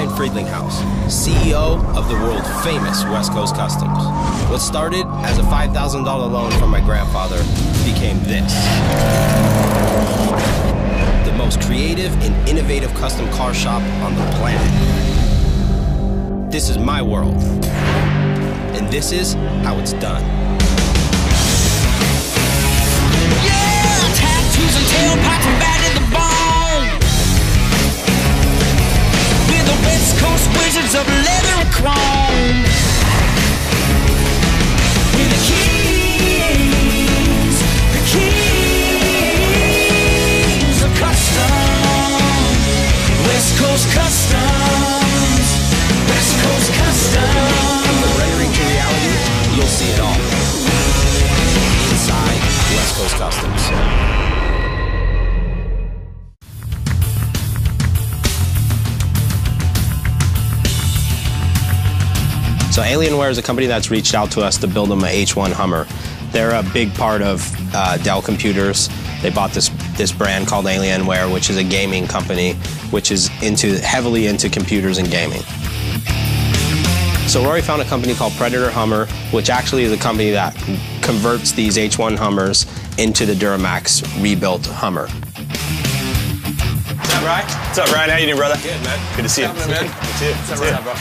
Brian Friedlinghaus, CEO of the world-famous West Coast Customs. What started as a $5,000 loan from my grandfather became this. The most creative and innovative custom car shop on the planet. This is my world, and this is how it's done. Yeah, tattoos and tailpipes and bad in the bone. We're the West Coast wizards of leather and chrome. We're the kings of custom. West Coast Customs. West Coast Customs. From the rendering to reality, you'll see it all. Inside West Coast Customs. So Alienware is a company that's reached out to us to build them an H1 Hummer. They're a big part of Dell Computers. They bought this brand called Alienware, which is a gaming company, which is heavily into computers and gaming. So Rory found a company called Predator Hummer, which actually is a company that converts these H1 Hummers into the Duramax rebuilt Hummer. What's up, Ryan? What's up, Ryan? How you doing, brother? Good, man. Good to see you. What's happening, man? Good to see you. What's up, bro?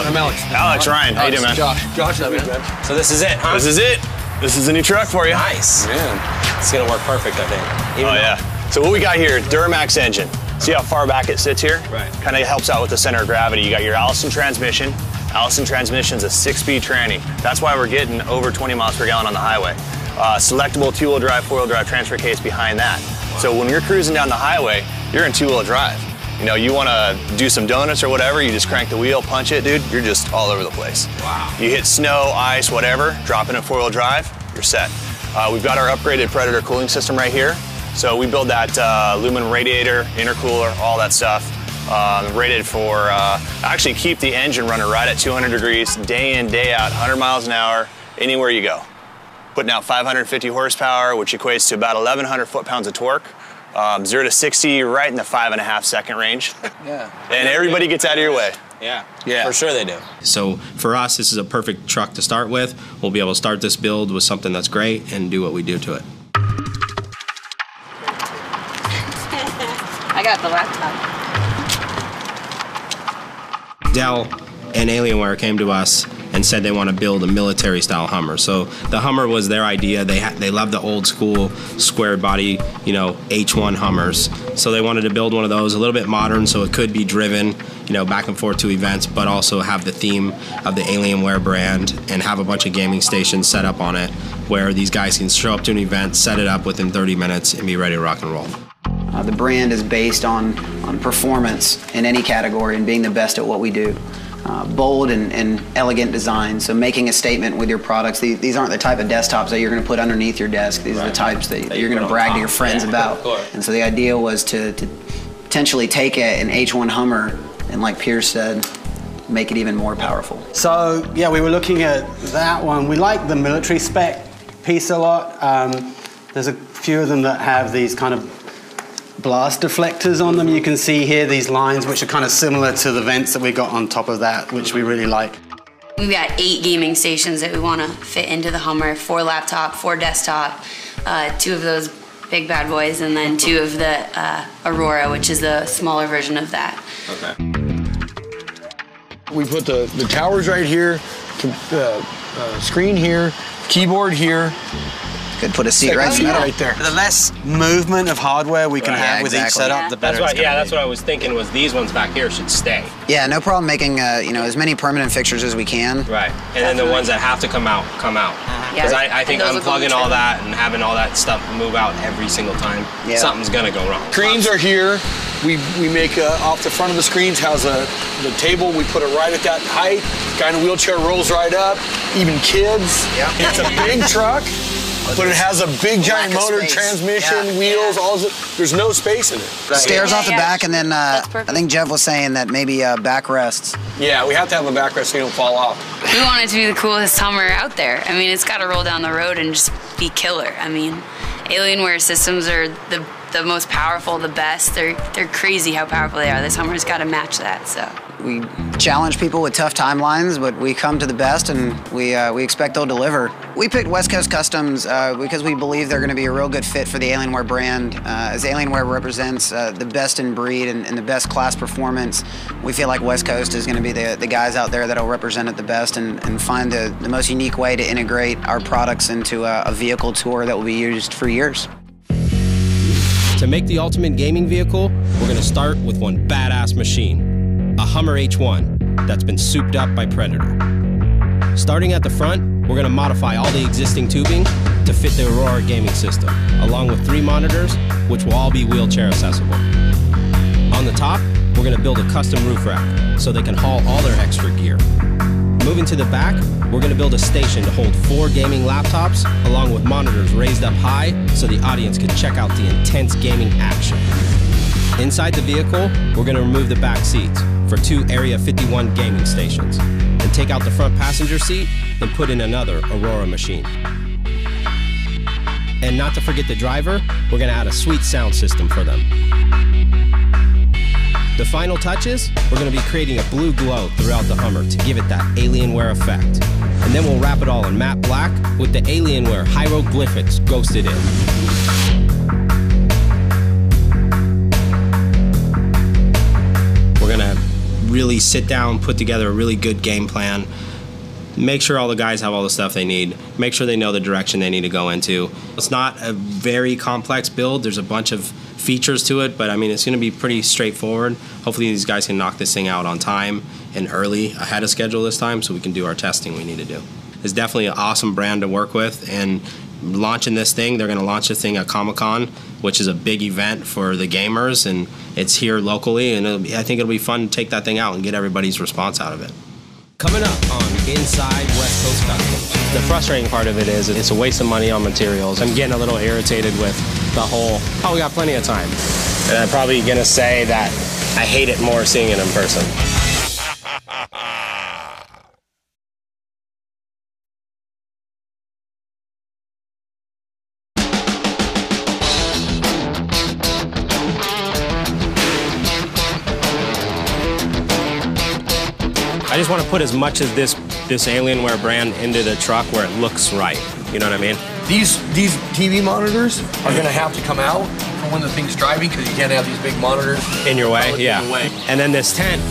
I'm Alex. Alex, Ryan. How you doing, man? Josh. Josh, man. So this is it, huh? This is it. This is the new truck for you. Nice. Man. It's gonna work perfect, I think. Oh, yeah. So what we got here, Duramax engine. See how far back it sits here? Right. Kind of helps out with the center of gravity. You got your Allison transmission. Allison transmission's a 6-speed tranny. That's why we're getting over 20 miles per gallon on the highway. Selectable 2-wheel drive, 4-wheel drive transfer case behind that. Wow. So when you're cruising down the highway, you're in 2-wheel drive. You know, you want to do some donuts or whatever, you just crank the wheel, punch it, dude, you're just all over the place. Wow. You hit snow, ice, whatever, drop in a 4-wheel drive, you're set. We've got our upgraded Predator cooling system right here. So we build that aluminum radiator, intercooler, all that stuff. Rated for, actually keep the engine running right at 200 degrees, day in, day out, 100 miles an hour, anywhere you go. Putting out 550 horsepower, which equates to about 1,100 foot-pounds of torque. 0 to 60 right in the 5.5 second range. Yeah. And everybody gets out of your way. Yeah, for sure they do. So for us, this is a perfect truck to start with. We'll be able to start this build with something that's great and do what we do to it. I got the laptop. Dell and Alienware came to us and said they want to build a military-style Hummer. So the Hummer was their idea. They love the old-school square body, you know, H1 Hummers. So they wanted to build one of those, a little bit modern, so it could be driven, you know, back and forth to events, but also have the theme of the Alienware brand and have a bunch of gaming stations set up on it, where these guys can show up to an event, set it up within 30 minutes, and be ready to rock and roll. The brand is based on performance in any category and being the best at what we do. Bold and elegant design, so making a statement with your products. These aren't the type of desktops that you're going to put underneath your desk. These are the types that you're going to brag to your friends about. And so the idea was to potentially take an H1 Hummer and, like Pierce said, make it even more powerful. So yeah, we were looking at that one. We like the military spec piece a lot. There's a few of them that have these kind of blast deflectors on them. You can see here these lines which are kind of similar to the vents that we got on top of that, which we really like. We've got 8 gaming stations that we want to fit into the Hummer, 4 laptop, 4 desktop, 2 of those big bad boys, and then 2 of the Aurora, which is the smaller version of that. Okay. We put the towers right here, screen here, keyboard here. Could put a seat right in the middle. Right there. The less movement of hardware we can have with each setup, the better it's gonna be. That's what I was thinking, was these ones back here should stay. Yeah, no problem making you know, as many permanent fixtures as we can. Right, and then the ones that have to come out, come out. Because I think unplugging all that and having all that stuff move out every single time, something's gonna go wrong. Screens are here. We make off the front of the screens has the table. We put it right at that height. Guy in a wheelchair rolls right up. Even kids. Yeah. It's a big truck. But it has a big giant motor, transmission, wheels, all of it. There's no space in it. Stairs off the back, and then I think Jeff was saying that maybe backrests. Yeah, we have to have a backrest so you don't fall off. We want it to be the coolest Hummer out there. I mean, it's got to roll down the road and just be killer. I mean, Alienware systems are the most powerful, the best. They're crazy how powerful they are. This Hummer's got to match that, so. we challenge people with tough timelines, but we come to the best, and we expect they'll deliver. We picked West Coast Customs because we believe they're going to be a real good fit for the Alienware brand. As Alienware represents the best in breed and the best class performance, we feel like West Coast is going to be the guys out there that'll represent it the best and find the most unique way to integrate our products into a vehicle tour that will be used for years. To make the ultimate gaming vehicle, we're going to start with one badass machine, a Hummer H1 that's been souped up by Predator. Starting at the front, we're going to modify all the existing tubing to fit the Aurora gaming system, along with 3 monitors, which will all be wheelchair accessible. On the top, we're going to build a custom roof rack so they can haul all their extra gear. Moving to the back, we're going to build a station to hold 4 gaming laptops, along with monitors raised up high so the audience can check out the intense gaming action. Inside the vehicle, we're going to remove the back seats for 2 Area 51 gaming stations, and take out the front passenger seat and put in another Aurora machine. And not to forget the driver, we're going to add a sweet sound system for them. The final touches, we're going to be creating a blue glow throughout the Hummer to give it that Alienware effect. And then we'll wrap it all in matte black with the Alienware hieroglyphics ghosted in. We're going to really sit down, put together a really good game plan, make sure all the guys have all the stuff they need, make sure they know the direction they need to go into. It's not a very complex build. There's a bunch of features to it, but I mean, it's going to be pretty straightforward. Hopefully these guys can knock this thing out on time and early, ahead of schedule this time, so we can do our testing we need to do. It's definitely an awesome brand to work with, and launching this thing, they're going to launch this thing at Comic-Con, which is a big event for the gamers, and it's here locally, and I think it'll be fun to take that thing out and get everybody's response out of it. Coming up on Inside West Coast Customs. The frustrating part of it is it's a waste of money on materials. I'm getting a little irritated with the whole, oh, we got plenty of time. And I'm probably going to say that I hate it more seeing it in person. I just want to put as much of this Alienware brand into the truck where it looks right. You know what I mean? These TV monitors are going to have to come out for when the thing's driving, because you can't have these big monitors in your way. Yeah. In the way. And then this tent,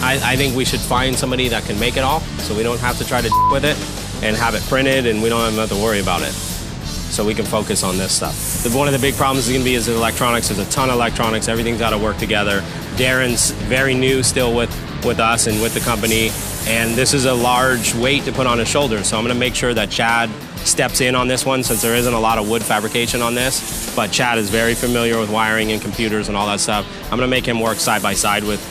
I think we should find somebody that can make it all, so we don't have to try to with it and have it printed, and we don't have to worry about it. So we can focus on this stuff. One of the big problems is going to be is the electronics. There's a ton of electronics. Everything's got to work together. Darren's very new still with us and with the company, and this is a large weight to put on his shoulders. So I'm going to make sure that Chad steps in on this one, since there isn't a lot of wood fabrication on this. But Chad is very familiar with wiring and computers and all that stuff. I'm going to make him work side by side with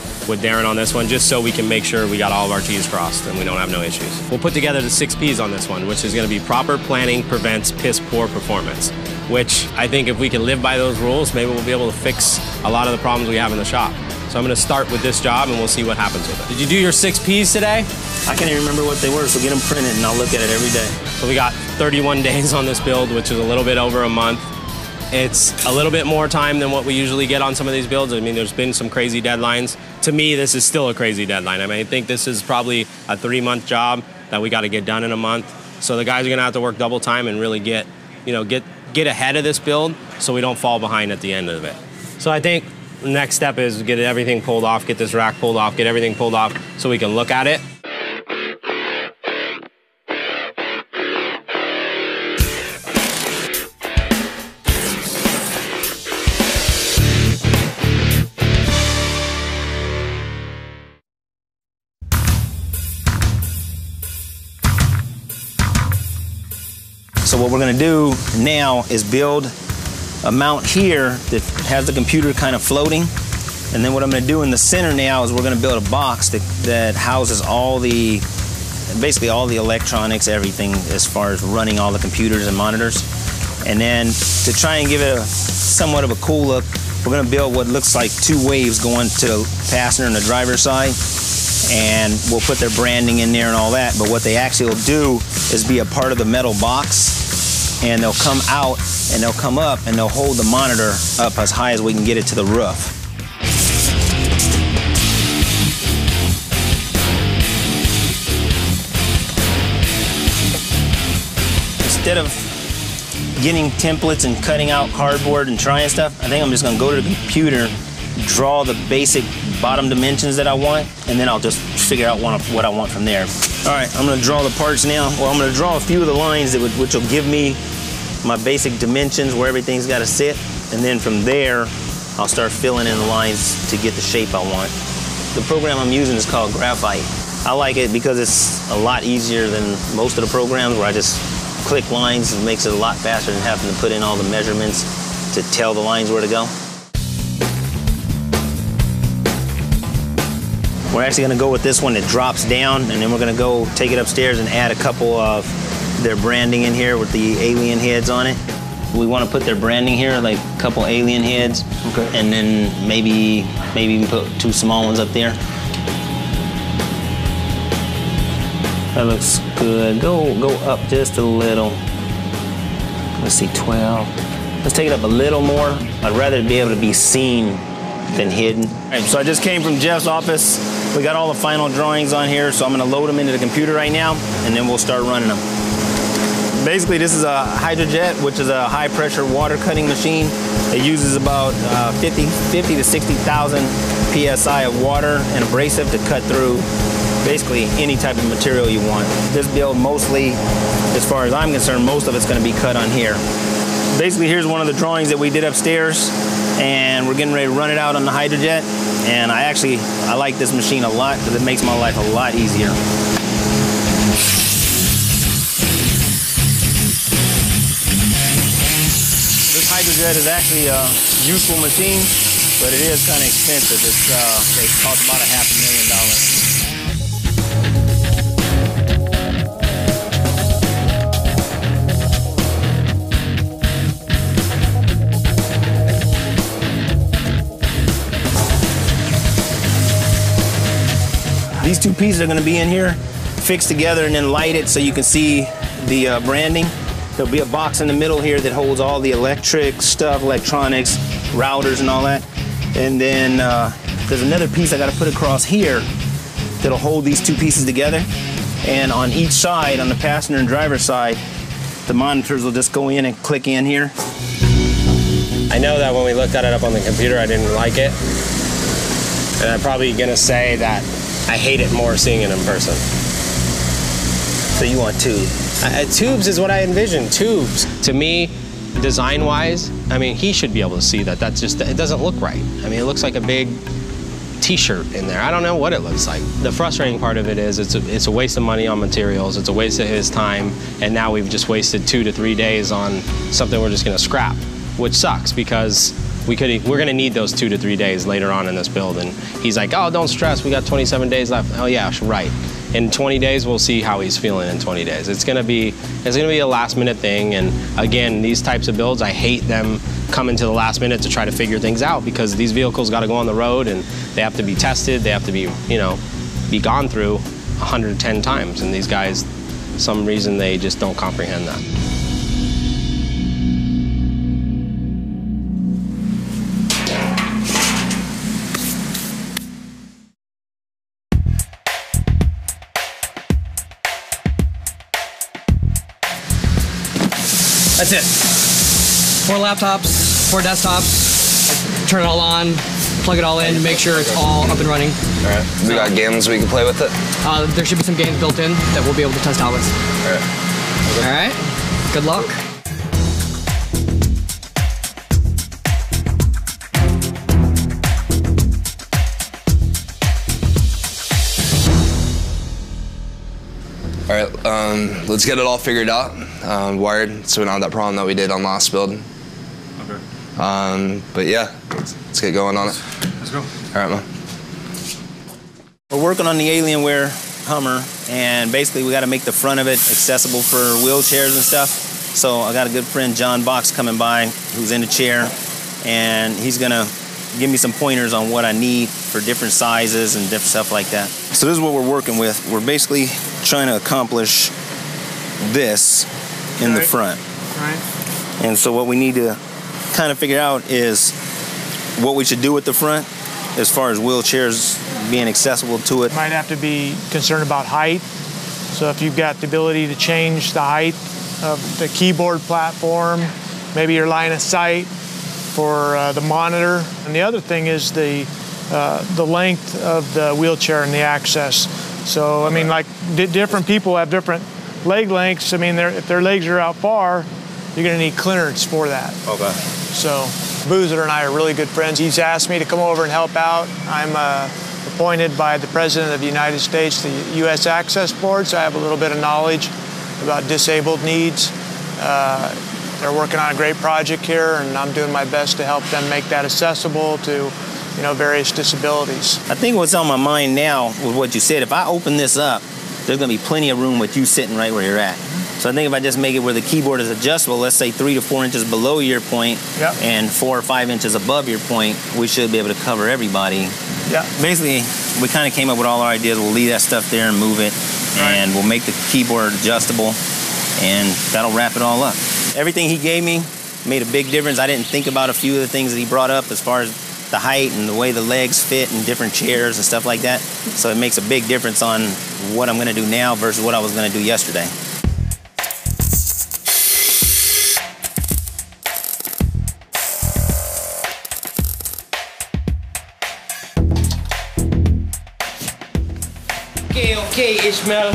Darren on this one, just so we can make sure we got all of our T's crossed and we don't have no issues. We'll put together the 6 P's on this one, which is going to be proper planning prevents piss poor performance, which I think if we can live by those rules, maybe we'll be able to fix a lot of the problems we have in the shop. So I'm going to start with this job and we'll see what happens with it. Did you do your 6 P's today? I can't even remember what they were, so get them printed and I'll look at it every day. So we got 31 days on this build, which is a little bit over a month. It's a little bit more time than what we usually get on some of these builds. I mean, there's been some crazy deadlines. To me, this is still a crazy deadline. I mean, I think this is probably a 3-month job that we got to get done in a month. So the guys are going to have to work double time and really get ahead of this build so we don't fall behind at the end of it. So I think the next step is get everything pulled off, get this rack pulled off, get everything pulled off so we can look at it. So what we're going to do now is build a mount here that has the computer kind of floating. And then what I'm going to do in the center now is we're going to build a box that houses basically all the electronics, everything as far as running all the computers and monitors. And then to try and give it somewhat of a cool look, we're going to build what looks like 2 waves going to the passenger and the driver's side. And we'll put their branding in there and all that. But what they actually will do is be a part of the metal box. And they'll come out and they'll come up and they'll hold the monitor up as high as we can get it to the roof. instead of getting templates and cutting out cardboard and trying stuff, I think I'm just gonna go to the computer, draw the basic bottom dimensions that I want, and then I'll just figure out what I want from there. All right, I'm gonna draw the parts now. Well, I'm gonna draw a few of the lines which will give me my basic dimensions where everything's gotta sit, and then from there, I'll start filling in the lines to get the shape I want. The program I'm using is called Graphite. I like it because it's a lot easier than most of the programs where I just click lines. It makes it a lot faster than having to put in all the measurements to tell the lines where to go. We're actually gonna go with this one that drops down, and then we're gonna go take it upstairs and add a couple of their branding in here with the alien heads on it. We wanna put their branding here, like a couple alien heads. Okay. And then maybe even put 2 small ones up there. That looks good. Go up just a little. Let's see, 12. Let's take it up a little more. I'd rather be able to be seen than hidden. All right, so I just came from Jeff's office. We got all the final drawings on here, so I'm gonna load them into the computer right now, and then we'll start running them. Basically, this is a Hydrojet, which is a high-pressure water cutting machine. It uses about 50 to 60,000 PSI of water and abrasive to cut through basically any type of material you want. This build mostly, as far as I'm concerned, most of it's gonna be cut on here. Basically, here's one of the drawings that we did upstairs, and we're getting ready to run it out on the Hydrojet. And I like this machine a lot because it makes my life a lot easier. This Hydrojet is actually a useful machine, but it is kind of expensive. It costs about $500,000. These 2 pieces are going to be in here, fixed together, and then lighted so you can see the branding. There'll be a box in the middle here that holds all the electric stuff, electronics, routers, and all that. And then there's another piece I got to put across here that'll hold these 2 pieces together. And on each side, on the passenger and driver side, the monitors will just go in and click in here. I know that when we looked at it up on the computer, I didn't like it. And I'm probably gonna say that I hate it more seeing it in person. So you want tubes? Tubes is what I envisioned, tubes. To me, design-wise, I mean, he should be able to see that. It doesn't look right. I mean, it looks like a big t-shirt in there. I don't know what it looks like. The frustrating part of it is it's a waste of money on materials, it's a waste of his time, and now we've just wasted 2 to 3 days on something we're just gonna scrap, which sucks because we're gonna need those 2 to 3 days later on in this build. And he's like, oh, don't stress, we got 27 days left. Oh yeah, right. In 20 days, we'll see how he's feeling in 20 days. It's gonna be a last minute thing. And again, these types of builds, I hate them coming to the last minute to try to figure things out because these vehicles gotta go on the road and they have to be tested, they have to be, be gone through 110 times. And these guys, for some reason, they just don't comprehend that. That's it. 4 laptops, 4 desktops. Turn it all on, plug it all in, make sure it's all up and running. All right. We got games we can play with it? There should be some games built in that we'll be able to test out with. All right. Okay. All right. Good luck. All right, let's get it all figured out, wired, so we don't have that problem that we did on last build. Okay. But yeah, let's get going on it. Let's go. All right, man. We're working on the Alienware Hummer, and basically we got to make the front of it accessible for wheelchairs and stuff. So I got a good friend, John Box, coming by, who's in a chair, and he's gonna give me some pointers on what I need for different sizes and different stuff like that. So this is what we're working with. We're basically trying to accomplish this in the front. Right. And so what we need to kind of figure out is what we should do with the front as far as wheelchairs being accessible to it. Might have to be concerned about height. So if you've got the ability to change the height of the keyboard platform, maybe your line of sight for the monitor. And the other thing is the length of the wheelchair and the access. So, I mean, like different people have different leg lengths. I mean, if their legs are out far, you're gonna need clearance for that. Okay. So, Boozer and I are really good friends. He's asked me to come over and help out. I'm appointed by the President of the United States, the U.S. Access Board, so I have a little bit of knowledge about disabled needs. They're working on a great project here, and I'm doing my best to help them make that accessible to, various disabilities. I think what's on my mind now with what you said, if I open this up, there's gonna be plenty of room with you sitting right where you're at. So I think if I just make it where the keyboard is adjustable, let's say 3 to 4 inches below your point, yep, and 4 or 5 inches above your point, we should be able to cover everybody. Yeah. Basically, we kind of came up with all our ideas. We'll leave that stuff there and move it, and we'll make the keyboard adjustable, and that'll wrap it all up. Everything he gave me made a big difference. I didn't think about a few of the things that he brought up as far as the height and the way the legs fit and different chairs and stuff like that. So it makes a big difference on what I'm gonna do now versus what I was gonna do yesterday. Okay, Ishmael.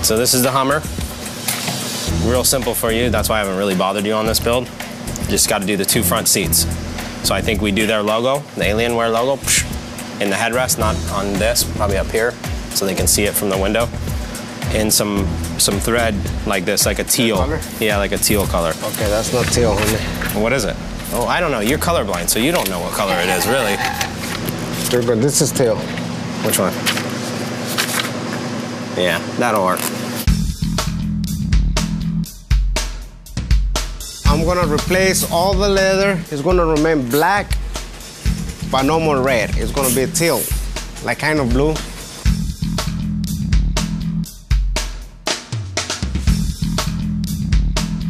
So this is the Hummer. Real simple for you. That's why I haven't really bothered you on this build. Just got to do the 2 front seats. So I think we do their logo, the Alienware logo, in the headrest, not on this, probably up here, so they can see it from the window. And some thread like this, like a teal. Color? Yeah, like a teal color. Okay, that's not teal, homie. What is it? Oh, I don't know. You're colorblind, so you don't know what color it is, really. But this is teal. Which one? Yeah, that'll work. I'm gonna replace all the leather. It's gonna remain black, but no more red. It's gonna be teal, like kind of blue.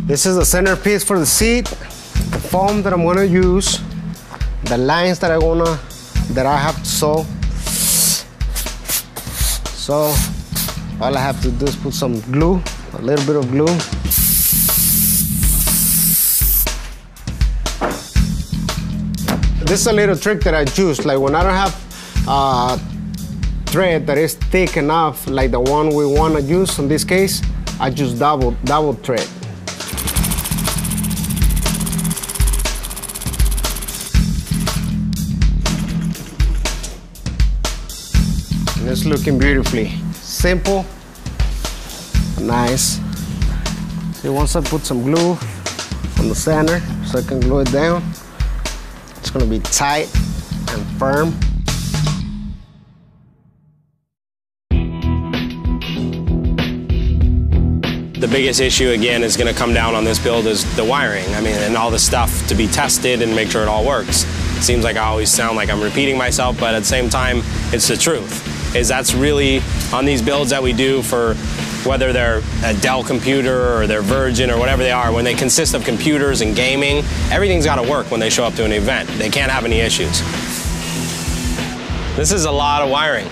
This is the centerpiece for the seat, the foam that I'm gonna use, the lines that I have to sew. So all I have to do is put some glue, a little bit of glue. This is a little trick that I use, like when I don't have thread that is thick enough, like the one we want to use in this case, I just double thread. And it's looking beautifully. Simple, nice. See, once I put some glue on the center so I can glue it down, it's gonna be tight and firm. The biggest issue, again, is going to come down on this build is the wiring. I mean, and all the stuff to be tested and make sure it all works. It seems like I always sound like I'm repeating myself, but at the same time, it's the truth. Is that's really, on these builds that we do for whether they're a Dell computer or they're Virgin or whatever they are, when they consist of computers and gaming, everything's got to work when they show up to an event. They can't have any issues. This is a lot of wiring.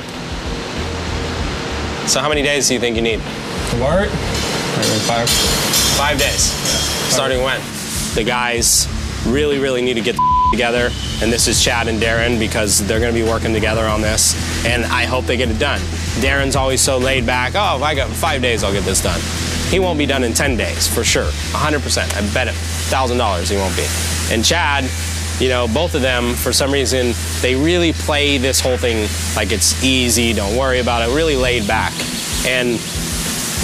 So how many days do you think you need? To work? 5 days. Yeah. Starting when? The guys really need to get together, and this is Chad and Darren because they're going to be working together on this, and I hope they get it done. Darren's always so laid back. Oh, if I got 5 days, I'll get this done. He won't be done in 10 days, for sure. 100%. I bet him $1,000 he won't be. And Chad, you know, both of them, for some reason, they really play this whole thing like it's easy, don't worry about it, really laid back. And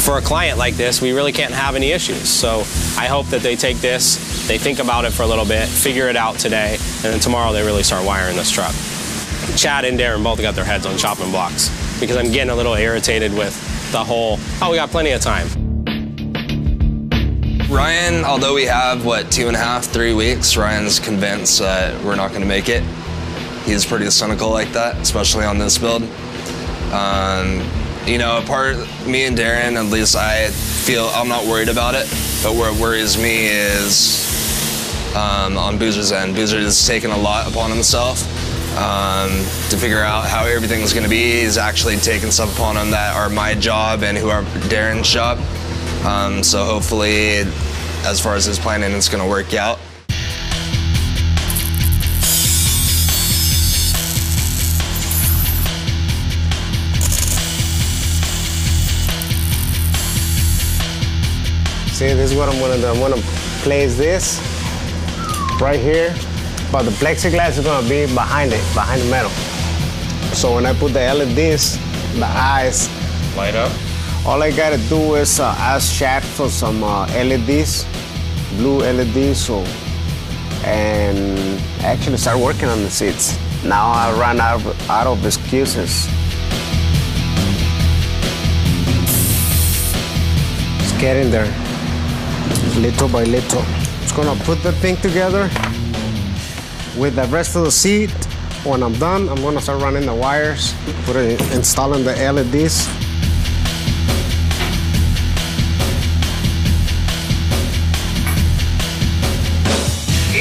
for a client like this, we really can't have any issues. So I hope that they take this, they think about it for a little bit, figure it out today, and then tomorrow they really start wiring this truck. Chad and Darren both got their heads on chopping blocks because I'm getting a little irritated with the whole, oh, we got plenty of time. Ryan, although we have, what, 2.5, 3 weeks, Ryan's convinced that we're not gonna make it. He's pretty cynical like that, especially on this build. You know, me and Darren, at least I feel I'm not worried about it, but what worries me is on Boozer's end. Boozer is taking a lot upon himself to figure out how everything's gonna be. He's actually taking stuff upon him that are my job and who are Darren's job. So hopefully, as far as his planning, it's going to work out. See, this is what I'm gonna do. I'm gonna place this right here, but the plexiglass is gonna be behind it, behind the metal. So when I put the LEDs, the eyes light up. All I gotta do is ask Shaq for some LEDs, blue LEDs, and actually start working on the seats. Now I run out of excuses. It's getting there, little by little. Just gonna put the thing together with the rest of the seat. When I'm done, I'm gonna start running the wires, installing the LEDs.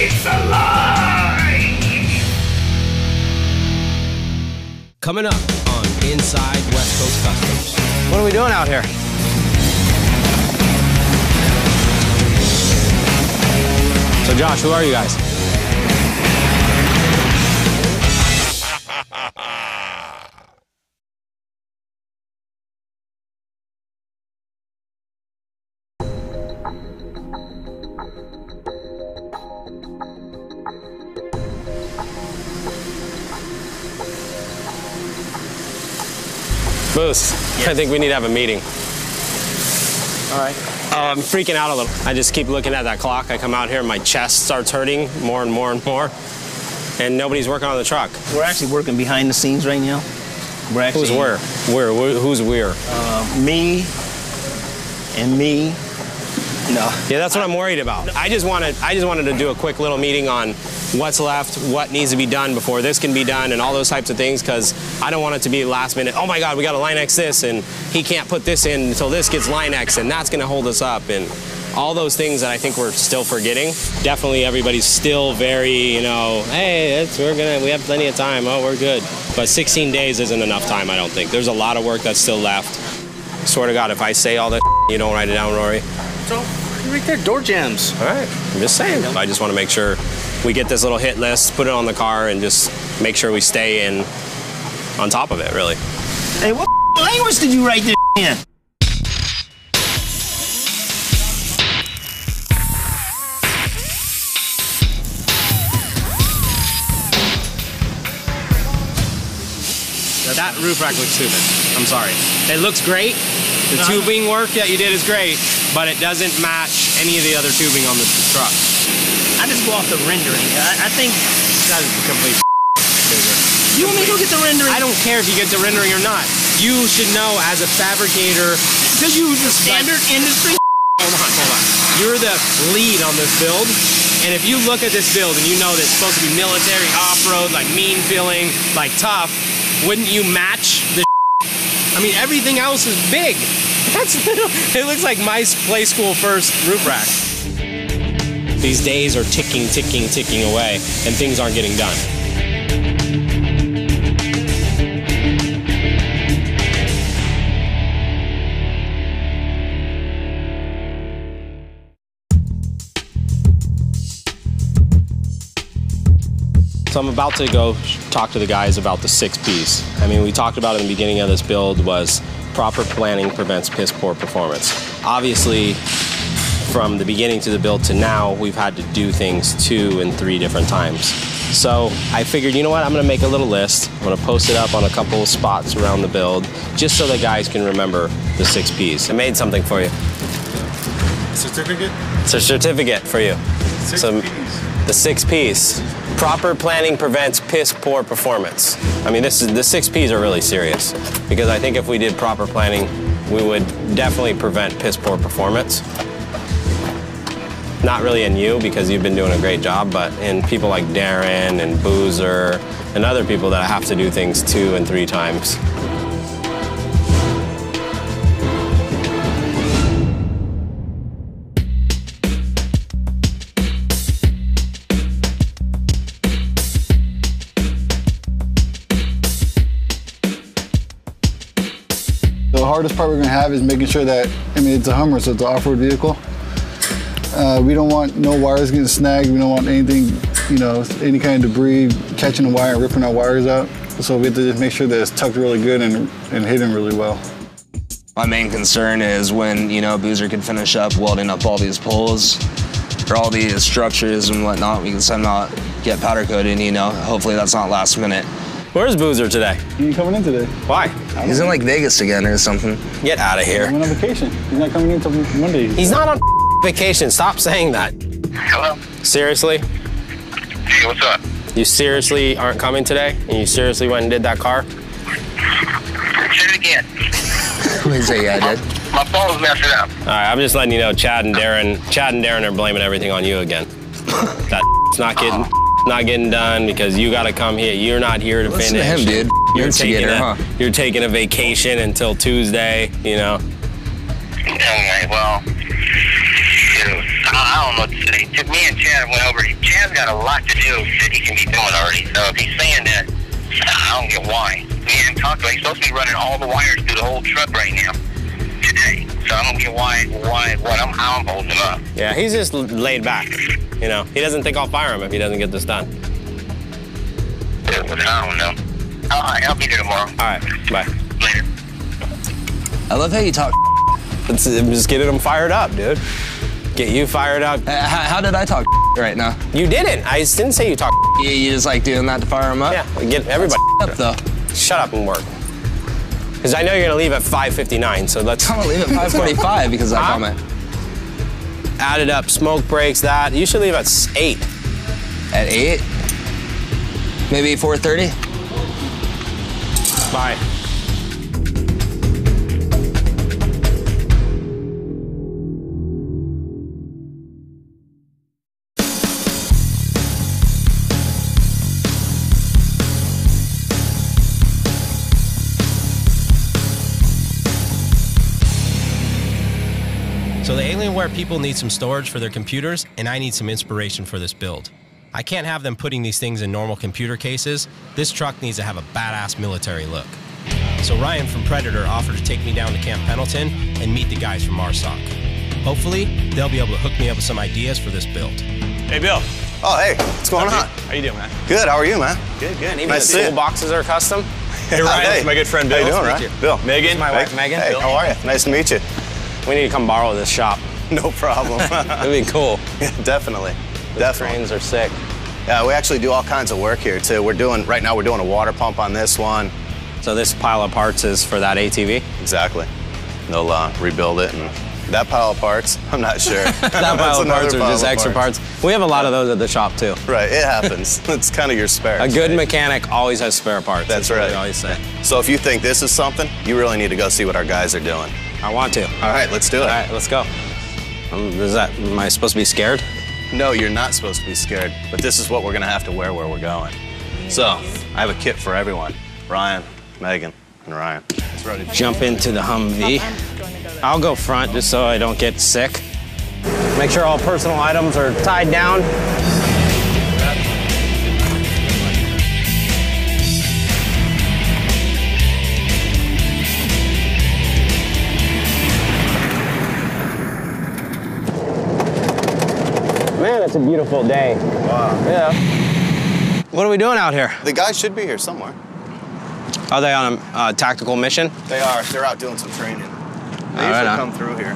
It's alive! Coming up on Inside West Coast Customs. What are we doing out here? So Josh, who are you guys? Moose, I think we need to have a meeting. All right. I'm freaking out a little. I just keep looking at that clock. I come out here and my chest starts hurting more and more and more. And nobody's working on the truck. We're actually working behind the scenes right now. We're actually. Who's where? Who's where? Me and me. No. Yeah, that's what I'm worried about. I just wanted to do a quick little meeting on what's left, what needs to be done before this can be done, and all those types of things, because I don't want it to be last minute, oh my God, we got to line X this, and he can't put this in until this gets line X, and that's going to hold us up, and all those things that I think we're still forgetting. Definitely everybody's still very, hey, we have plenty of time, oh, we're good. But 16 days isn't enough time, I don't think. There's a lot of work that's still left. Swear to God, if I say all this, you don't write it down, Rory. So, right there, door jams. All right, I'm just saying. I just want to make sure we get this little hit list, put it on the car, and just make sure we stay on top of it, really. Hey, what language did you write this in? That roof rack looks stupid. I'm sorry. It looks great. The tubing work that you did is great, but it doesn't match any of the other tubing on the truck. I just go off the rendering. I think that is complete. You want me to go get the rendering? I don't care if you get the rendering or not. You should know as a fabricator. Because you use the standard industry. Hold on. You're the lead on this build. And if you look at this build and you know that it's supposed to be military, off-road, like mean feeling, like tough, wouldn't you match the I mean, everything else is big. It looks like my play school first roof rack. These days are ticking away, and things aren't getting done. So I'm about to go talk to the guys about the 6 Ps. I mean, we talked about in the beginning of this build was proper planning prevents piss poor performance. Obviously, from the beginning to the build to now, we've had to do things 2 and 3 different times. So I figured, you know what, I'm gonna make a little list. I'm gonna post it up on a couple of spots around the build, just so that guys can remember the 6 Ps. I made something for you. Certificate? It's a certificate for you. 6 Ps. The 6 Ps. Proper planning prevents piss poor performance. I mean, the 6 Ps are really serious, because I think if we did proper planning, we would definitely prevent piss poor performance. Not really in you, because you've been doing a great job, but in people like Darren and Boozer and other people that have to do things 2 and 3 times. hardest part we're gonna have is making sure that, I mean, it's a Hummer, so it's an off-road vehicle. We don't want no wires getting snagged. We don't want anything, you know, any kind of debris catching the wire and ripping our wires out. So we have to just make sure that it's tucked really good and hidden really well. My main concern is when, you know, Boozer can finish up welding up all these poles or all these structures and whatnot, we can somehow get powder coated, you know. Hopefully that's not last minute. Where's Boozer today? He ain't coming in today. Why? He's in like Vegas again or something. Get out of here. I'm on vacation. He's not coming in until Monday. He's not on vacation. Stop saying that. Hello? Seriously? Hey, what's up? You seriously aren't coming today? And you seriously went and did that car? Say it again. Wait, say yeah, I did. My phone's messing up. All right, I'm just letting you know Chad and Darren are blaming everything on you again. That's not getting done because you got to come here. You're not here to Listen finish. to him, dude. You're taking a vacation until Tuesday, you know. Okay, well, shoot. I don't know what to say. Me and Chad went over. Chad's got a lot to do that he can be doing already. So if he's saying that, I don't get why. Me and him talked about he's supposed to be running all the wires through the whole truck right now today. So I don't get how I'm holding him up. Yeah, he's just laid back. You know, he doesn't think I'll fire him if he doesn't get this done. I don't know. I'll be there tomorrow. All right, bye. Later. I love how you talk. I'm just getting him fired up, dude. Get you fired up. How did I talk right now? You didn't. I didn't say you talk. You just like doing that to fire him up? Yeah, get everybody up though. Shut up and work. Because I know you're gonna leave at 5:59, so let's. I'm gonna leave at 5:45 because I comment. Added up, smoke breaks, that. You should leave at 8. At 8? Maybe 4:30? Bye. So the Alienware people need some storage for their computers, and I need some inspiration for this build. I can't have them putting these things in normal computer cases. This truck needs to have a badass military look. So Ryan from Predator offered to take me down to Camp Pendleton and meet the guys from MARSOC. Hopefully, they'll be able to hook me up with some ideas for this build. Hey, Bill. Oh, hey, what's going on? How you doing, man? Good, how are you, man? Good, good. Even the tool boxes are custom. Hey, Ryan, this is my good friend Bill. How you doing, Ryan? Bill. Megan. My wife, Megan. Hey, Bill. how are you? Nice to meet you. We need to come borrow this shop. No problem. It'd be cool. Yeah, definitely. The trains are sick. Yeah, we actually do all kinds of work here too. Right now we're doing a water pump on this one. So this pile of parts is for that ATV? Exactly. They'll rebuild it, and that pile of parts, I'm not sure. That pile of parts are just extra parts. We have a lot of those at the shop too. Right, it happens. It's kind of your spare. A good mechanic always has spare parts. That's right. What I always say. So if you think this is something, you really need to go see what our guys are doing. I want to. All right, let's do it. All right, let's go. Am I supposed to be scared? No, you're not supposed to be scared, but this is what we're gonna have to wear where we're going. So, I have a kit for everyone. Ryan, Megan, and Ryan. Let's ready. Jump into the Humvee. I'll go front just so I don't get sick. Make sure all personal items are tied down. Man, it's a beautiful day. Wow. Yeah. What are we doing out here? The guys should be here somewhere. Are they on a tactical mission? They are. They're out doing some training. They usually come through here.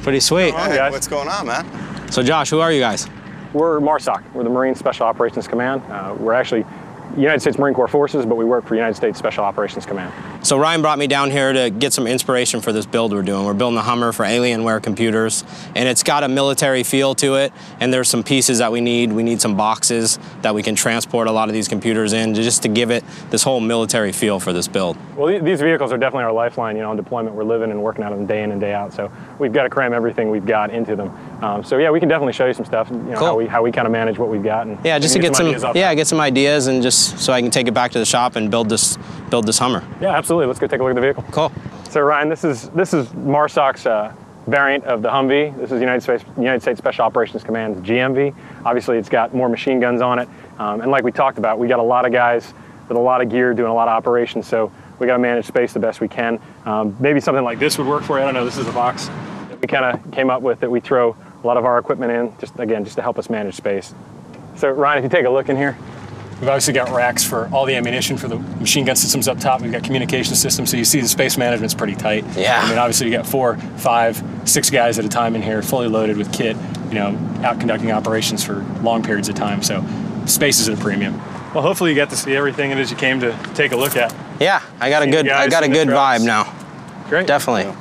Pretty sweet. Hey, what's going on, man? So Josh, who are you guys? We're MARSOC. We're the Marine Special Operations Command. We're actually United States Marine Corps Forces, but we work for United States Special Operations Command. So Ryan brought me down here to get some inspiration for this build we're doing. We're building a Hummer for Alienware computers, and it's got a military feel to it, and there's some pieces that we need. We need some boxes that we can transport a lot of these computers in, just to give it this whole military feel for this build. Well, these vehicles are definitely our lifeline, on deployment. We're living and working out of them day in and day out, so we've got to cram everything we've got into them. So yeah, we can definitely show you some stuff, Cool. how we kind of manage what we've got. And, yeah, just to get some ideas, and just so I can take it back to the shop and build this Hummer. Yeah, absolutely. Let's go take a look at the vehicle. Cool. So Ryan, this is MARSOC's variant of the Humvee. This is United States Special Operations Command's GMV. Obviously, it's got more machine guns on it, and like we talked about, we got a lot of guys with a lot of gear doing a lot of operations. So we got to manage space the best we can. Maybe something like this would work for you. I don't know. This is a box that we kind of came up with that we throw a lot of our equipment in, just to help us manage space. So Ryan, if you take a look in here, we've obviously got racks for all the ammunition for the machine gun systems up top. We've got communication systems, so you see the space management's pretty tight. Yeah. I mean, obviously you got 4, 5, 6 guys at a time in here, fully loaded with kit, out conducting operations for long periods of time. So space is at a premium. Well, hopefully you got to see everything it is you came to take a look at. Yeah, I got a good vibe now. Great. Definitely.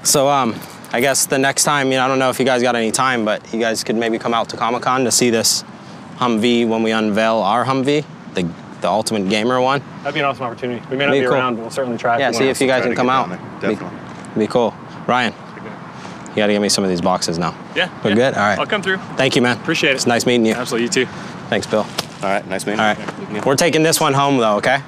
So I guess the next time, I don't know if you guys got any time, but you guys could maybe come out to Comic-Con to see this Humvee when we unveil our Humvee, the Ultimate Gamer one. That'd be an awesome opportunity. We may not be cool. around, but we'll certainly try. Yeah, see if you guys can come out. Definitely. Be cool. Ryan, you got to give me some of these boxes now. Yeah. We're good? All right. I'll come through. Thank you, man. Appreciate it. It's nice meeting you. Absolutely, you too. Thanks, Bill. All right, nice meeting you. All right. We're taking this one home, though, okay?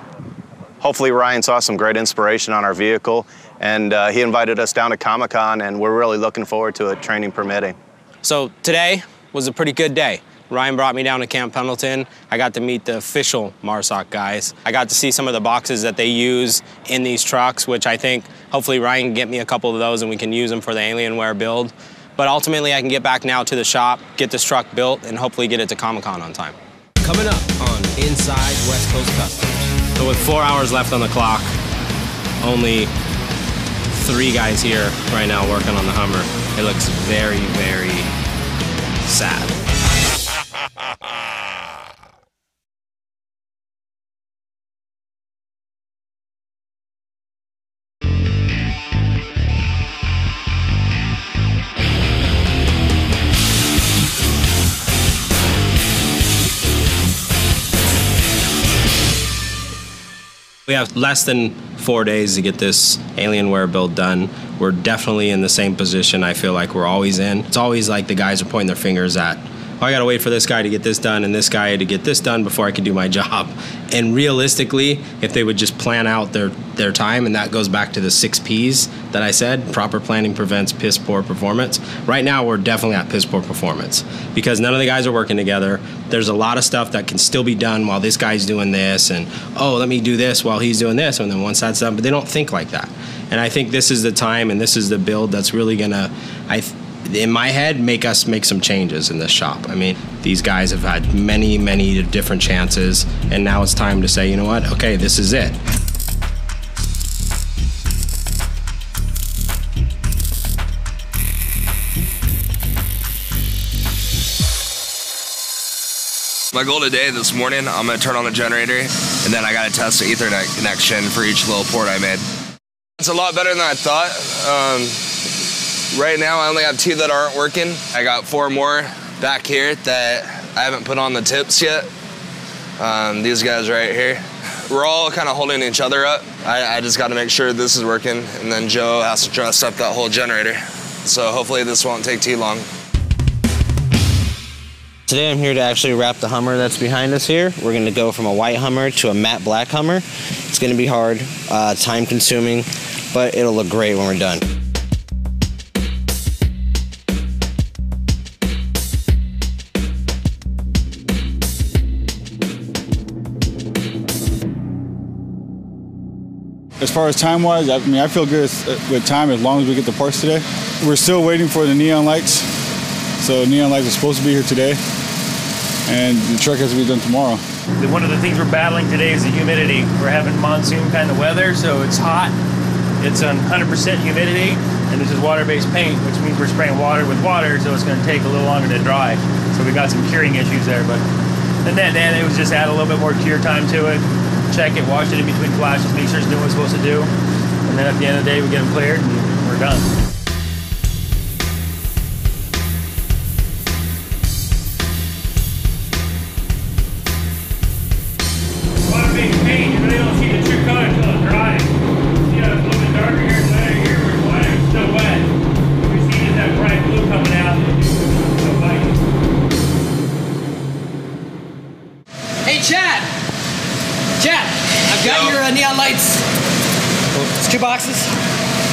Hopefully Ryan saw some great inspiration on our vehicle, and he invited us down to Comic-Con, and we're really looking forward to it, training permitting. So today was a pretty good day. Ryan brought me down to Camp Pendleton. I got to meet the official MARSOC guys. I got to see some of the boxes that they use in these trucks, which I think hopefully Ryan can get me a couple of those and we can use them for the Alienware build. But ultimately I can get back now to the shop, get this truck built, and hopefully get it to Comic-Con on time. Coming up on Inside West Coast Customs. So with 4 hours left on the clock, only 3 guys here right now working on the Hummer. It looks very, very sad. We have less than 4 days to get this Alienware build done. We're definitely in the same position I feel like we're always in. It's always like the guys are pointing their fingers at, oh, I gotta wait for this guy to get this done and this guy to get this done before I can do my job. And realistically, if they would just plan out their time, and that goes back to the 6 Ps that I said, proper planning prevents piss poor performance. Right now, we're definitely at piss poor performance because none of the guys are working together. There's a lot of stuff that can still be done while this guy's doing this, and oh, let me do this while he's doing this, and then once that's done, but they don't think like that. And I think this is the time and this is the build that's really gonna, in my head, make us make some changes in this shop. I mean, these guys have had many, many different chances, and now it's time to say, you know what, okay, this is it. My goal today, this morning, I'm gonna turn on the generator, and then I gotta test the Ethernet connection for each little port I made. It's a lot better than I thought. Right now, I only have 2 that aren't working. I got 4 more back here that I haven't put on the tips yet. These guys right here. We're all kind of holding each other up. I just gotta make sure this is working, and then Joe has to dress up that whole generator. So hopefully this won't take too long. Today I'm here to actually wrap the Hummer that's behind us here. We're going to go from a white Hummer to a matte black Hummer. It's going to be hard, time consuming, but it'll look great when we're done. As far as time-wise, I mean, I feel good with time as long as we get the parts today. We're still waiting for the neon lights. So neon lights are supposed to be here today, and the truck has to be done tomorrow. One of the things we're battling today is the humidity. We're having monsoon kind of weather, so it's hot. It's on 100% humidity, and this is water-based paint, which means we're spraying water with water, so it's going to take a little longer to dry. So we got some curing issues there, but And then it was just add a little bit more cure time to it, check it, wash it in between flashes, make sure it's doing what it's supposed to do. And then at the end of the day, we get them cleared and we're done. Water-based paint, you really don't see the true color until it dries. See how it's a little bit darker here and lighter here, where it's lighter, it's still wet. You see just that bright blue coming out, and it's still biting. Hey, Chad! Chad, I've got your neon lights. It's 2 boxes.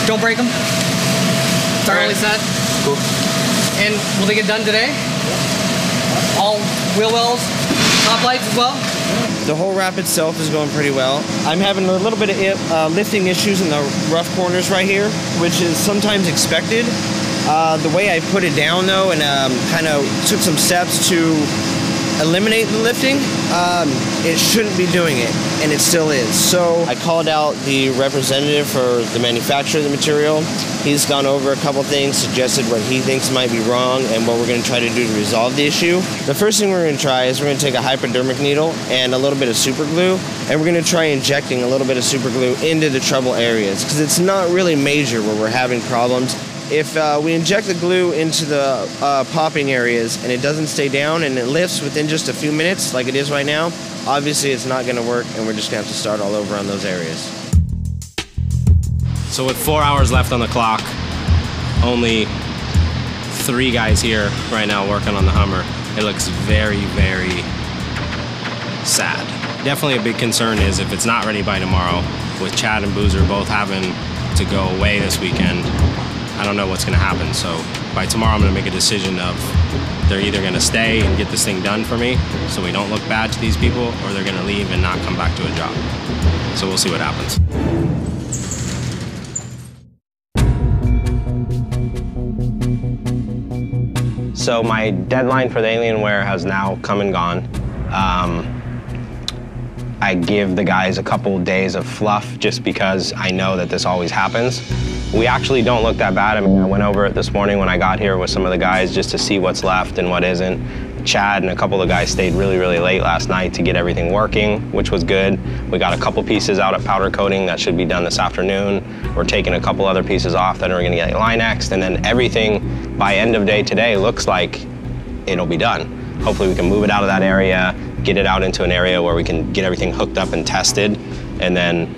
Don't break them. It's already set. Cool. And will they get done today? All wheel wells, top lights as well? The whole wrap itself is going pretty well. I'm having a little bit of lifting issues in the rough corners right here, which is sometimes expected. The way I put it down though, and kind of took some steps to eliminate the lifting, it shouldn't be doing it, and it still is. So I called out the representative for the manufacturer of the material. He's gone over a couple things, suggested what he thinks might be wrong and what we're going to try to do to resolve the issue. The first thing we're going to try is we're going to take a hypodermic needle and a little bit of super glue, and we're going to try injecting a little bit of super glue into the trouble areas, because it's not really major where we're having problems. If we inject the glue into the popping areas and it doesn't stay down and it lifts within just a few minutes like it is right now, obviously it's not going to work and we're just going to have to start all over on those areas. So with 4 hours left on the clock, only 3 guys here right now working on the Hummer. It looks very, very sad. Definitely a big concern is if it's not ready by tomorrow, with Chad and Boozer both having to go away this weekend, I don't know what's going to happen. So by tomorrow I'm going to make a decision of they're either going to stay and get this thing done for me so we don't look bad to these people, or they're going to leave and not come back to a job. So we'll see what happens. So my deadline for the Alienware has now come and gone. I give the guys a couple days of fluff just because I know that this always happens. We actually don't look that bad. I mean, I went over it this morning when I got here with some of the guys just to see what's left and what isn't. Chad and a couple of guys stayed really, really late last night to get everything working, which was good. We got a couple pieces out at powder coating that should be done this afternoon. We're taking a couple other pieces off that are gonna get Line-X'd, and then everything by end of day today looks like it'll be done. Hopefully we can move it out of that area, get it out into an area where we can get everything hooked up and tested, and then,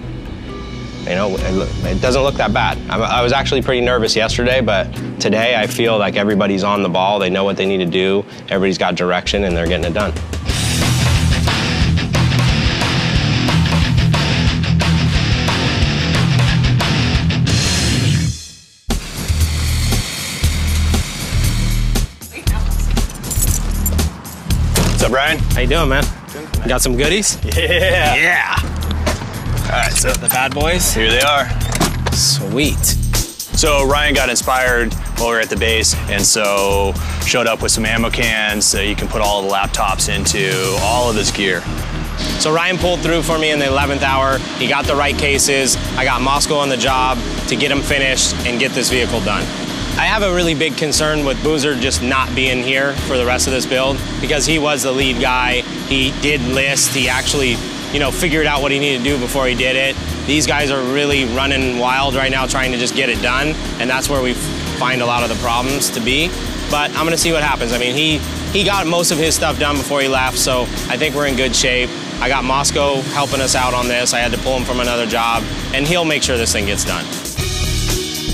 you know, it doesn't look that bad. I was actually pretty nervous yesterday, but today I feel like everybody's on the ball. They know what they need to do. Everybody's got direction, and they're getting it done. What's up, Brian? How you doing, man? Got some goodies? Yeah. Yeah. All right, so the bad boys. Here they are. Sweet. So Ryan got inspired while we were at the base, and so showed up with some ammo cans so you can put all the laptops into all of this gear. So Ryan pulled through for me in the 11th hour. He got the right cases. I got Moscow on the job to get him finished and get this vehicle done. I have a really big concern with Boozer just not being here for the rest of this build, because he was the lead guy. He did list. He actually, you know, figured out what he needed to do before he did it. These guys are really running wild right now trying to just get it done, and that's where we find a lot of the problems to be. But I'm gonna see what happens. I mean, he got most of his stuff done before he left, so I think we're in good shape. I got Moscow helping us out on this. I had to pull him from another job, and he'll make sure this thing gets done.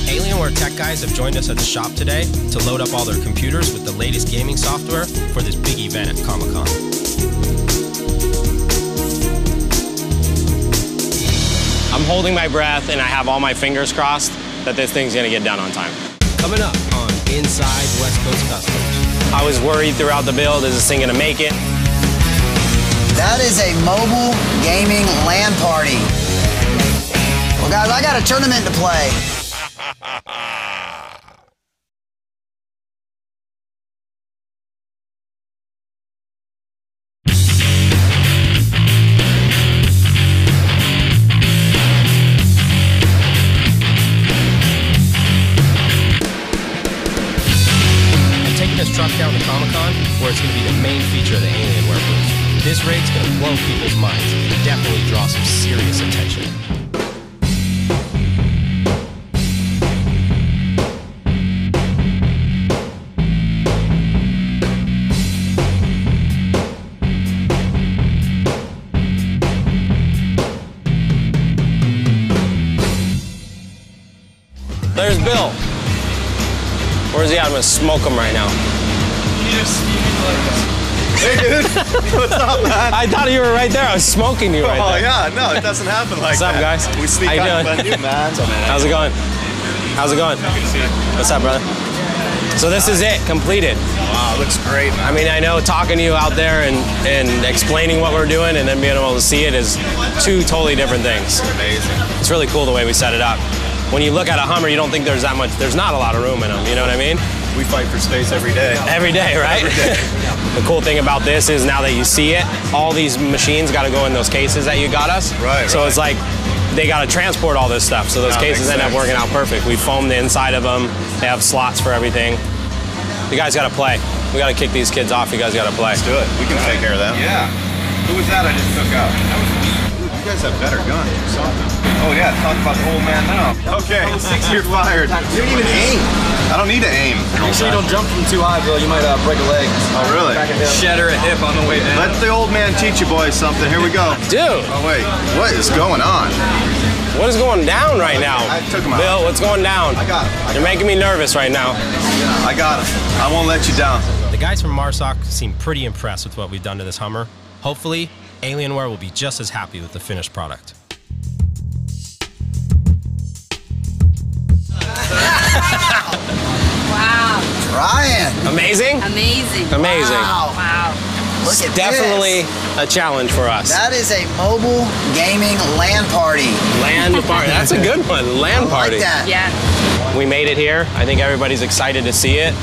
Alienware tech guys have joined us at the shop today to load up all their computers with the latest gaming software for this big event at Comic-Con. I'm holding my breath and I have all my fingers crossed that this thing's gonna get done on time. Coming up on Inside West Coast Customs. I was worried throughout the build, is this thing gonna make it? That is a mobile gaming LAN party. Well guys, I got a tournament to play. Truck down to Comic-Con, where it's going to be the main feature of the Alienware booth. This rig's gonna blow people's minds and definitely draw some serious attention. There's Bill. Where's he at? I'm gonna smoke him right now. Hey, dude. What's up, man? I thought you were right there. I was smoking you right there. Oh, yeah. No, it doesn't happen like that. What's up, guys? We sneak How you up on doing? you, man. How's it going? How's it going? Good to see you. What's up, brother? So this is it, completed. Wow, it looks great, man. I mean, I know talking to you out there and explaining what we're doing and then being able to see it is two totally different things. It's amazing. It's really cool the way we set it up. When you look at a Hummer, you don't think there's that much, there's not a lot of room in them, you know what I mean? We fight for space every day. Every day, right? Every day. The cool thing about this is now that you see it, all these machines got to go in those cases that you got us. Right, So it's like, they got to transport all this stuff. So those cases end up working out perfect. We foam the inside of them. They have slots for everything. You guys got to play. We got to kick these kids off. You guys got to play. Let's do it. We can take care of them. Yeah. Who was that I just took out? You guys have better guns or something. Oh yeah, talk about the old man now. Okay, you're fired. You don't even aim. I don't need to aim. Make sure you don't jump from too high, Bill. You might break a leg. Oh, really? Shatter a hip on the way down. Let the old man teach you boys something. Here we go. Dude. Oh, wait. What is going on? What is going down right now? I took him out. Bill, what's going down? I got him. You're making me nervous right now. I got him. I won't let you down. The guys from MARSOC seem pretty impressed with what we've done to this Hummer. Hopefully, Alienware will be just as happy with the finished product. Wow. Ryan. Amazing? Amazing. Amazing. Wow. Look It's at definitely a challenge for us. That is a mobile gaming LAN party. LAN party. That's a good one. LAN party. I like that. Yeah. We made it here. I think everybody's excited to see it.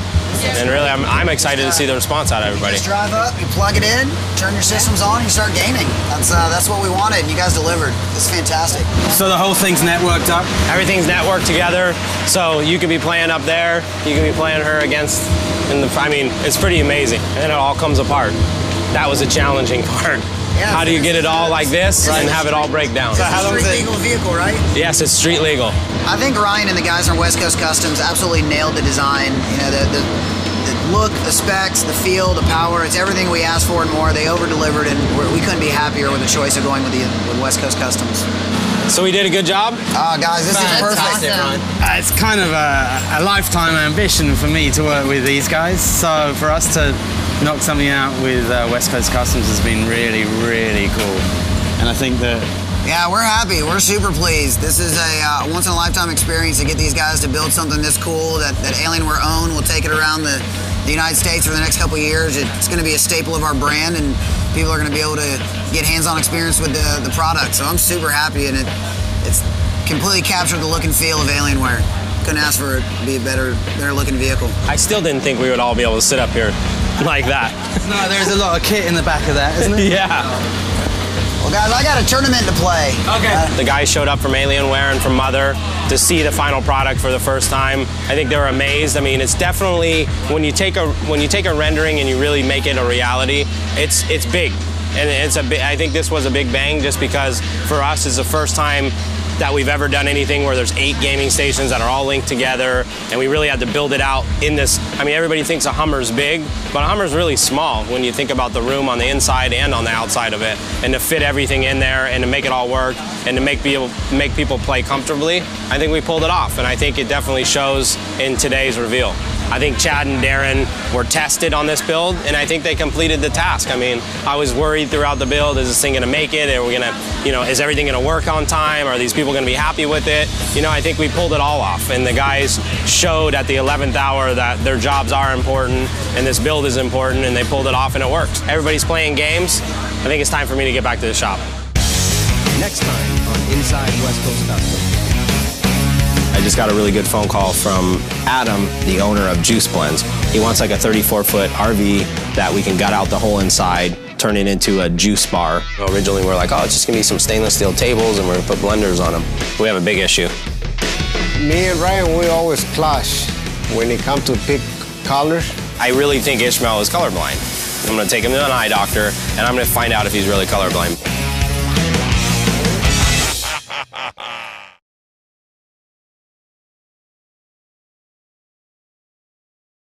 And really, I'm excited to see the response out of everybody. You just drive up, you plug it in, turn your systems on, and you start gaming. That's what we wanted, and you guys delivered. It's fantastic. So the whole thing's networked up? Everything's networked together, so you could be playing up there, you can be playing her against, I mean, it's pretty amazing. And then it all comes apart. That was a challenging part. Yeah, how do you get it all like this and have it all break down? It's a street legal vehicle, right? Yes, it's street legal. I think Ryan and the guys from West Coast Customs absolutely nailed the design. You know, the look, the specs, the feel, the power. It's everything we asked for and more. They over-delivered, and we couldn't be happier with the choice of going with West Coast Customs. So we did a good job? Guys, this is perfect. It's kind of a lifetime ambition for me to work with these guys. So for us to knock something out with West Coast Customs has been really, really cool. And I think that... Yeah, we're happy. We're super pleased. This is a once-in-a-lifetime experience to get these guys to build something this cool that Alienware own. We'll take it around the United States for the next couple of years. It's going to be a staple of our brand, and people are going to be able to get hands-on experience with the product. So I'm super happy, and it's completely captured the look and feel of Alienware. Couldn't ask for it to be a better looking vehicle. I still didn't think we would all be able to sit up here like that. No, there's a lot of kit in the back of that, isn't it? Yeah. Well, guys, I got a tournament to play. Okay. The guys showed up from Alienware and from Mother to see the final product for the first time. I think they were amazed. I mean, it's definitely when you take a rendering and you really make it a reality, it's big, and I think this was a big bang just because for us it's the first time that we've ever done anything where there's 8 gaming stations that are all linked together, and we really had to build it out in this. I mean, everybody thinks a Hummer's big, but a Hummer's really small when you think about the room on the inside and on the outside of it, and to fit everything in there and to make it all work and to make people play comfortably. I think we pulled it off, and I think it definitely shows in today's reveal. I think Chad and Darren were tested on this build, and I think they completed the task. I mean, I was worried throughout the build, is this thing gonna make it? Are we gonna, is everything gonna work on time? Are these people gonna be happy with it? I think we pulled it all off, and the guys showed at the 11th hour that their jobs are important, and this build is important, and they pulled it off, and it worked. Everybody's playing games. I think it's time for me to get back to the shop. Next time on Inside West Coast Customs. I just got a really good phone call from Adam, the owner of Juice Blends. He wants like a 34-foot RV that we can gut out the whole inside, turn it into a juice bar. Originally we were like, oh, it's just gonna be some stainless steel tables and we're gonna put blenders on them. We have a big issue. Me and Ryan, we always clash when it comes to pick colors. I really think Ishmael is colorblind. I'm gonna take him to an eye doctor, and I'm gonna find out if he's really colorblind.